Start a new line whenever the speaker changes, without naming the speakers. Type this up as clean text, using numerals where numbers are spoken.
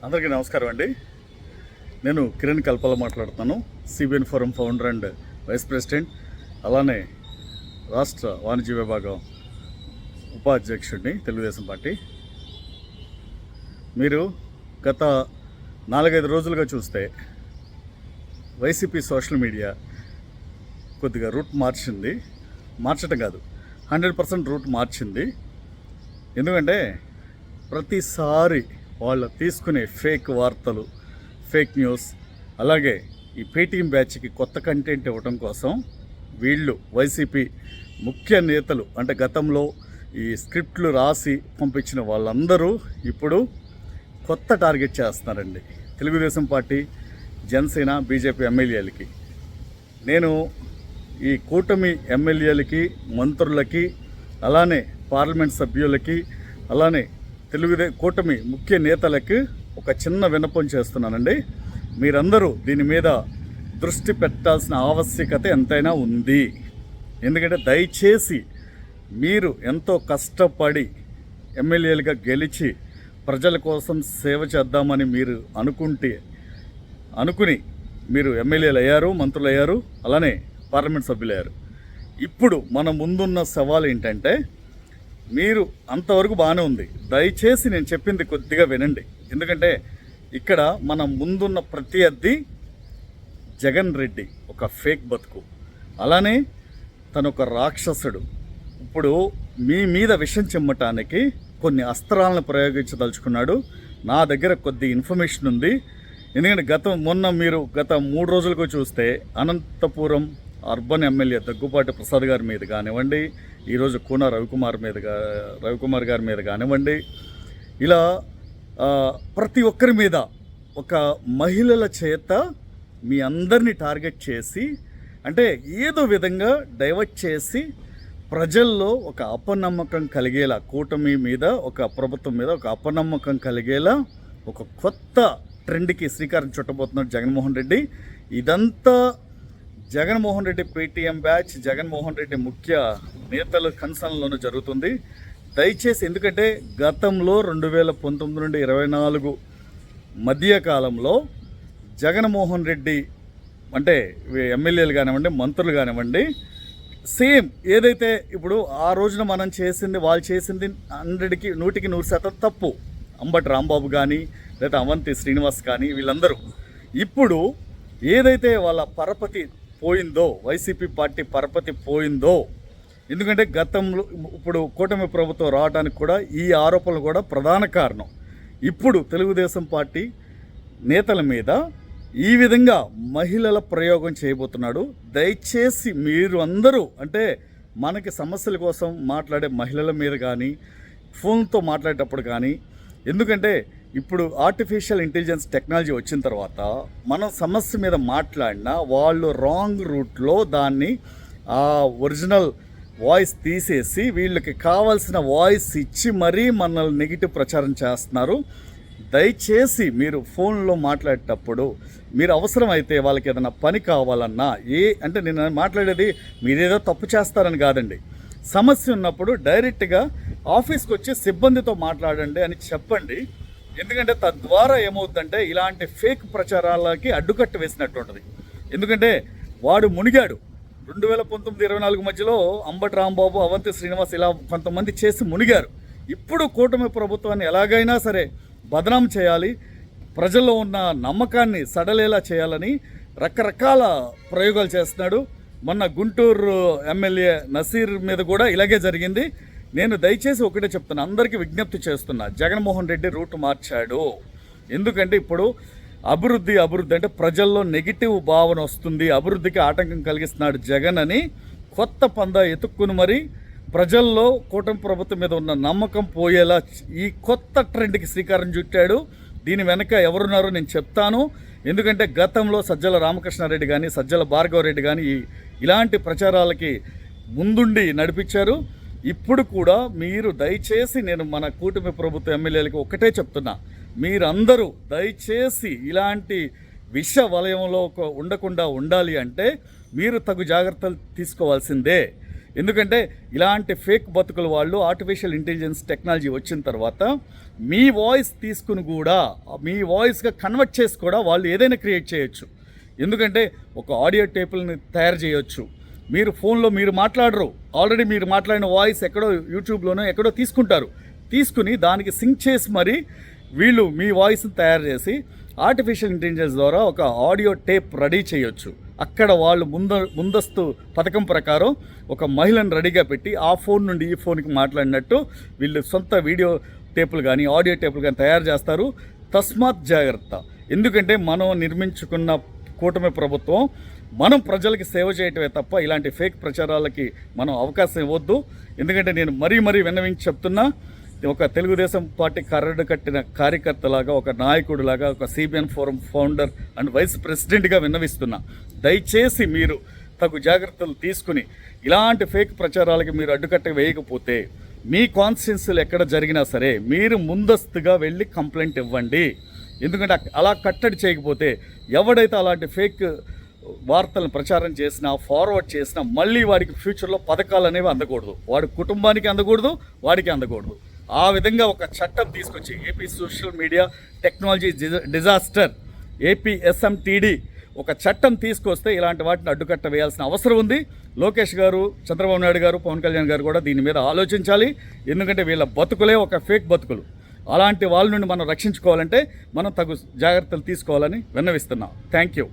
అందరికీ నమస్కారం అండి. నేను కిరణ్ కల్పల మాట్లాడుతున్నాను. CBN forum founder and vice president, అలానే రాష్ట్ర వాణిజ్య విభాగం ఉపాధ్యక్షుడిని తెలుగుదేశం పార్టీ. మీరు గత 4-5 రోజులుగా చూస్తే వైసీపీ సోషల్ మీడియా కొద్దిగా రూట్ మార్చటం కాదు, 100% రూట్ మార్చింది. ఎందుకంటే ప్రతిసారి వాళ్ళు తీసుకునే ఫేక్ వార్తలు, ఫేక్ న్యూస్, అలాగే ఈ పేటీఎం బ్యాచ్కి కొత్త కంటెంట్ ఇవ్వడం కోసం వీళ్ళు వైసీపీ ముఖ్య నేతలు, అంటే గతంలో ఈ స్క్రిప్ట్లు రాసి పంపించిన వాళ్ళందరూ ఇప్పుడు కొత్త టార్గెట్ చేస్తున్నారండి. తెలుగుదేశం పార్టీ, జనసేన, బీజేపీ ఎమ్మెల్యేలకి. నేను ఈ కూటమి ఎమ్మెల్యేలకి, మంత్రులకి, అలానే పార్లమెంట్ సభ్యులకి, అలానే కూటమి ముఖ్య నేతలకి ఒక చిన్న విన్నపం చేస్తున్నానండి. మీరందరూ దీని మీద దృష్టి పెట్టాల్సిన ఆవశ్యకత ఎంతైనా ఉంది. ఎందుకంటే దయచేసి మీరు ఎంతో కష్టపడి ఎమ్మెల్యేలుగా గెలిచి ప్రజల కోసం సేవ చేద్దామని మీరు అనుకుని మీరు ఎమ్మెల్యేలు అయ్యారు, మంత్రులు అయ్యారు, అలానే పార్లమెంట్ సభ్యులు అయ్యారు. ఇప్పుడు మన ముందున్న సవాల్ ఏంటంటే, మీరు అంతవరకు బాగానే ఉంది, దయచేసి నేను చెప్పింది కొద్దిగా వినండి. ఎందుకంటే ఇక్కడ మన ముందున్న ప్రత్యర్థి జగన్ రెడ్డి ఒక ఫేక్ బతుకు, అలానే తను ఒక రాక్షసుడు. ఇప్పుడు మీ మీద విషం చిమ్మటానికి కొన్ని అస్త్రాలను ప్రయోగించదలుచుకున్నాడు. నా దగ్గర కొద్ది ఇన్ఫర్మేషన్ ఉంది. ఎందుకంటే గత 3 రోజులకు చూస్తే అనంతపురం అర్బన్ ఎమ్మెల్యే దగ్గుపాటి ప్రసాద్ గారి మీద కానివ్వండి, ఈరోజు కూన రవికుమార్ గారి మీద కానివ్వండి, ఇలా ప్రతి ఒక్కరి మీద ఒక మహిళల చేత మీ అందరినీ టార్గెట్ చేసి, అంటే ఏదో విధంగా డైవర్ట్ చేసి ప్రజల్లో ఒక అపనమ్మకం కలిగేలా, కూటమి మీద, ఒక ప్రభుత్వం మీద ఒక అపనమ్మకం కలిగేలా ఒక కొత్త ట్రెండ్కి శ్రీకారం చుట్టబోతున్నాడు జగన్మోహన్ రెడ్డి. ఇదంతా జగన్మోహన్ రెడ్డి పేటీఎం బ్యాచ్, జగన్మోహన్ రెడ్డి ముఖ్య నేతల కన్సర్న్లోనూ జరుగుతుంది. దయచేసి, ఎందుకంటే గతంలో 2019 నుండి 24 మధ్య కాలంలో జగన్మోహన్ రెడ్డి అంటే ఎమ్మెల్యేలు కానివ్వండి, మంత్రులు కానివ్వండి, సేమ్ ఏదైతే ఇప్పుడు ఆ రోజున మనం చేసింది, వాళ్ళు చేసింది 100% తప్పు. అంబటి రాంబాబు కానీ, లేదా అవంతి శ్రీనివాస్ కానీ, వీళ్ళందరూ ఇప్పుడు ఏదైతే వాళ్ళ పరపతి పోయిందో, వైసీపీ పార్టీ పరపతి పోయిందో, ఎందుకంటే గతంలో ఇప్పుడు కూటమి ప్రభుత్వం రావడానికి కూడా ఈ ఆరోపణలు కూడా ప్రధాన కారణం. ఇప్పుడు తెలుగుదేశం పార్టీ నేతల మీద ఈ విధంగా మహిళల ప్రయోగం చేయబోతున్నాడు. దయచేసి మీరు అందరూ, అంటే మనకి సమస్యల కోసం మాట్లాడే మహిళల మీద కానీ, ఫోన్తో మాట్లాడేటప్పుడు కానీ, ఎందుకంటే ఇప్పుడు ఆర్టిఫిషియల్ ఇంటెలిజెన్స్ టెక్నాలజీ వచ్చిన తర్వాత మనం సమస్య మీద మాట్లాడినా వాళ్ళు రాంగ్ రూట్లో దాన్ని ఆ ఒరిజినల్ వాయిస్ తీసేసి వీళ్ళకి కావాల్సిన వాయిస్ ఇచ్చి మరీ మనల్ని నెగిటివ్ ప్రచారం చేస్తున్నారు. దయచేసి మీరు ఫోన్లో మాట్లాడేటప్పుడు మీరు అవసరమైతే వాళ్ళకి ఏదైనా పని కావాలన్నా, అంటే నేను మాట్లాడేది మీరేదో తప్పు చేస్తారని కాదండి. సమస్య ఉన్నప్పుడు డైరెక్ట్గా ఆఫీస్కి వచ్చి సిబ్బందితో మాట్లాడండి అని చెప్పండి. ఎందుకంటే తద్వారా ఏమవుతుందంటే ఇలాంటి ఫేక్ ప్రచారాలకి అడ్డుకట్ట వేసినట్టు ఉంటుంది. ఎందుకంటే వాడు మునిగాడు 2019-24 మధ్యలో అంబటి రాంబాబు, అవంతి శ్రీనివాస్ ఇలా కొంతమంది చేసి మునిగారు. ఇప్పుడు కూటమి ప్రభుత్వాన్ని ఎలాగైనా సరే బదనాం చేయాలి, ప్రజల్లో ఉన్న నమ్మకాన్ని సడలేలా చేయాలని రకరకాల ప్రయోగాలు చేస్తున్నాడు. మొన్న గుంటూరు ఎమ్మెల్యే నసీర్ మీద కూడా ఇలాగే జరిగింది. నేను దయచేసి ఒకటే చెప్తున్నా, అందరికీ విజ్ఞప్తి చేస్తున్నా, జగన్మోహన్ రెడ్డి రూట్ మార్చాడు. ఎందుకంటే ఇప్పుడు అభివృద్ధి అంటే ప్రజల్లో నెగిటివ్ భావన వస్తుంది, అభివృద్ధికి ఆటంకం కలిగిస్తున్నాడు జగన్ అని కొత్త పందా ఎత్తుక్కుని మరి ప్రజల్లో కూటమి ప్రభుత్వం మీద ఉన్న నమ్మకం పోయేలా ఈ కొత్త ట్రెండ్కి శ్రీకారం చుట్టాడు. దీని వెనక ఎవరున్నారో నేను చెప్తాను. ఎందుకంటే గతంలో సజ్జల రామకృష్ణారెడ్డి కానీ, సజ్జల భార్గవరెడ్డి కానీ ఇలాంటి ప్రచారాలకి ముందుండి నడిపించారు. ఇప్పుడు కూడా మీరు దయచేసి, నేను మన కూటమి ప్రభుత్వ ఎమ్మెల్యేలకు ఒకటే చెప్తున్నా, మీరందరూ దయచేసి ఇలాంటి విష వలయంలో ఉండకుండా ఉండాలి అంటే మీరు తగు జాగ్రత్తలు తీసుకోవాల్సిందే. ఎందుకంటే ఇలాంటి ఫేక్ బతుకుల వాళ్ళు ఆర్టిఫిషియల్ ఇంటెలిజెన్స్ టెక్నాలజీ వచ్చిన తర్వాత మీ వాయిస్ తీసుకుని కూడా మీ వాయిస్గా కన్వర్ట్ చేసి కూడా వాళ్ళు ఏదైనా క్రియేట్ చేయొచ్చు. ఎందుకంటే ఒక ఆడియో టేపుల్ని తయారు చేయొచ్చు. మీరు ఫోన్లో మీరు మాట్లాడరు, ఆల్రెడీ మీరు మాట్లాడిన వాయిస్ ఎక్కడో యూట్యూబ్లోనో ఎక్కడో తీసుకుని దానికి సింక్ చేసి మరి వీళ్ళు మీ వాయిస్ని తయారు చేసి ఆర్టిఫిషియల్ ఇంటెలిజెన్స్ ద్వారా ఒక ఆడియో టేప్ రెడీ చేయొచ్చు. అక్కడ వాళ్ళు ముందస్తు పథకం ప్రకారం ఒక మహిళను రెడీగా పెట్టి ఆ ఫోన్ నుండి ఈ ఫోన్కి మాట్లాడినట్టు వీళ్ళు సొంత వీడియో టేపులు కానీ ఆడియో టేపులు కానీ తయారు చేస్తారు. తస్మాత్ జాగ్రత్త. ఎందుకంటే మనం నిర్మించుకున్న కూటమి ప్రభుత్వం మనం ప్రజలకి సేవ చేయటమే తప్ప ఇలాంటి ఫేక్ ప్రచారాలకి మనం అవకాశం ఇవ్వద్దు. ఎందుకంటే నేను మరీ విన్నవించి చెప్తున్నా, ఒక తెలుగుదేశం పార్టీ కరడు కట్టిన కార్యకర్తలాగా, ఒక నాయకుడిలాగా, ఒక CBN forum founder and vice ప్రెసిడెంట్గా విన్నవిస్తున్నా. దయచేసి మీరు తగు జాగ్రత్తలు తీసుకుని ఇలాంటి ఫేక్ ప్రచారాలకి మీరు అడ్డుకట్ట వేయకపోతే మీ కాన్స్టిట్యున్సీలు ఎక్కడ జరిగినా సరే మీరు ముందస్తుగా వెళ్ళి కంప్లైంట్ ఇవ్వండి. ఎందుకంటే అలా కట్టడి చేయకపోతే ఎవడైతే అలాంటి ఫేక్ వార్తలను ప్రచారం చేసినా ఫార్వర్డ్ చేసినా మళ్ళీ వాడికి ఫ్యూచర్లో పథకాలు అనేవి అందకూడదు, వాడి కుటుంబానికి అందకూడదు, వాడికి అందకూడదు. ఆ విధంగా ఒక చట్టం తీసుకొచ్చి AP social media technology disaster APSMTD ఒక చట్టం తీసుకొస్తే ఇలాంటి వాటిని అడ్డుకట్ట వేయాల్సిన అవసరం ఉంది. లోకేష్ గారు, చంద్రబాబు నాయుడు గారు, పవన్ కళ్యాణ్ గారు కూడా దీని మీద ఆలోచించాలి. ఎందుకంటే వీళ్ళ బతుకులే ఒక ఫేక్ బతుకులు. అలాంటి వాళ్ళ నుండి మనం రక్షించుకోవాలంటే మనం తగు జాగ్రత్తలు తీసుకోవాలని విన్నవిస్తున్నాం. Thank you.